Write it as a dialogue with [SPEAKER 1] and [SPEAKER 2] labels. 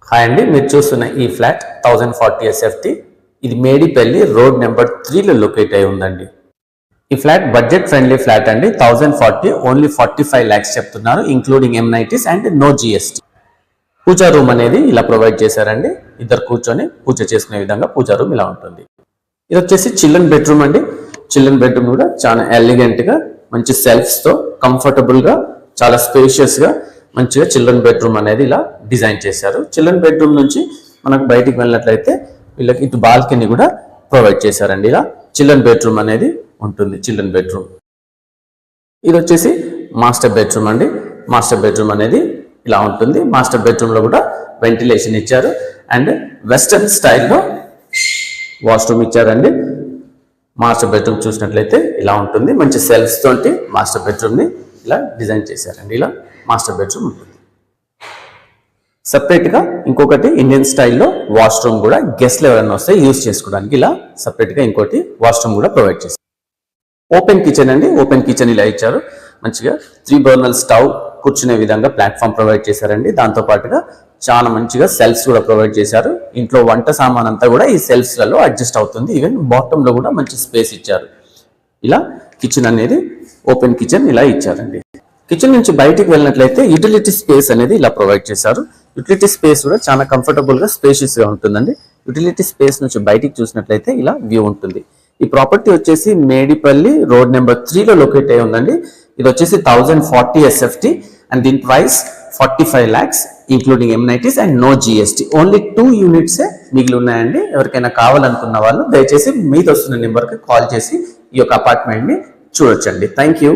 [SPEAKER 1] Hi అండి, మీరు చూస్తున్న ఈ ఫ్లాట్ 1040 SFT. ఇది మేడిపల్లి రోడ్ నెంబర్ 3లో లొకేట్ అయి ఉందండి. ఈ ఫ్లాట్ బడ్జెట్ ఫ్రెండ్లీ ఫ్లాట్ అండి. 1040 ఓన్లీ 45 lakhs చెప్తున్నారు, including M90s and no GST. Pooja room అనేది ఇలా ప్రొవైడ్ చేశారండి. ఇద్దరు కూర్చొని పూజ చేసుకునే విధంగా పూజా రూమ్ ఇలా ఉంటుంది. ఇది వచ్చేసి చిల్డ్రన్ బెడ్రూమ్ అండి. చిల్డ్రన్ బెడ్రూమ్ కూడా చాలా ఎలిగెంట్ గా, మంచి సెల్ఫ్స్ తో కంఫర్టబుల్ గా, చాలా స్పేషియస్ గా మంచిగా చిల్డ్రన్ బెడ్రూమ్ అనేది ఇలా డిజైన్ చేశారు. చిల్డ్రన్ బెడ్రూమ్ నుంచి మనకు బయటికి వెళ్ళినట్లయితే వీళ్ళకి ఇటు బాల్కనీ కూడా ప్రొవైడ్ చేశారండి. ఇలా చిల్డ్రన్ బెడ్రూమ్ అనేది ఉంటుంది. చిల్డ్రన్ బెడ్రూమ్ ఇది వచ్చేసి మాస్టర్ బెడ్రూమ్ అండి. మాస్టర్ బెడ్రూమ్ అనేది ఇలా ఉంటుంది. మాస్టర్ బెడ్రూమ్ లో కూడా వెంటిలేషన్ ఇచ్చారు అండ్ వెస్టర్న్ స్టైల్లో వాష్రూమ్ ఇచ్చారండి. మాస్టర్ బెడ్రూమ్ చూసినట్లయితే ఇలా ఉంటుంది. మంచి సెల్ఫ్స్ తోటి మాస్టర్ బెడ్రూమ్ ని ఇలా డిజైన్ చేశారండి. ఇలా మాస్టర్ బెడ్రూమ్ ఉంటుంది. సపరేట్ గా ఇంకొకటి ఇండియన్ స్టైల్లో వాష్రూమ్ కూడా గెస్ట్లు ఎవరైనా వస్తే యూజ్ చేసుకోవడానికి ఇలా సపరేట్ గా ఇంకోటి వాష్రూమ్ కూడా ప్రొవైడ్ చేశారు. ఓపెన్ కిచెన్ అండి. ఓపెన్ కిచెన్ ఇలా ఇచ్చారు. మంచిగా 3 burner స్టవ్ కూర్చునే విధంగా ప్లాట్ఫామ్ ప్రొవైడ్ చేశారండి. దాంతో పాటుగా చాలా మంచిగా సెల్ఫ్స్ కూడా ప్రొవైడ్ చేశారు. ఇంట్లో వంట సామాన్ అంతా కూడా ఈ సెల్ఫ్స్ లలో అడ్జస్ట్ అవుతుంది. ఈవెన్ బాటమ్ లో కూడా మంచి స్పేస్ ఇచ్చారు. ఇలా కిచెన్ అనేది ఓపెన్ కిచెన్ ఇలా ఇచ్చారండి. కిచెన్ నుంచి బయటికి వెళ్ళినట్లయితే యూటిలిటీ స్పేస్ అనేది ఇలా ప్రొవైడ్ చేశారు. యూటిలిటీ స్పేస్ కూడా చాలా కంఫర్టబుల్ గా, స్పేషియస్ గా ఉంటుందండి. యూటిలిటీ స్పేస్ నుంచి బయటికి చూసినట్లయితే ఇలా వ్యూ ఉంటుంది. ఈ ప్రాపర్టీ వచ్చేసి మేడిపల్లి రోడ్ నెంబర్ 3లో లొకేట్ అయి ఉందండి. ఇది వచ్చేసి 1040 SFT అండ్ దీని price 45 lakhs including M90s and no GST. Only 2 units మిగిలి ఉన్నాయండి. ఎవరికైనా కావాలనుకున్న వాళ్ళు దయచేసి మీద వస్తున్న నెంబర్కి కాల్ చేసి ఈ యొక్క అపార్ట్మెంట్ ని చూడొచ్చండి. Thank you.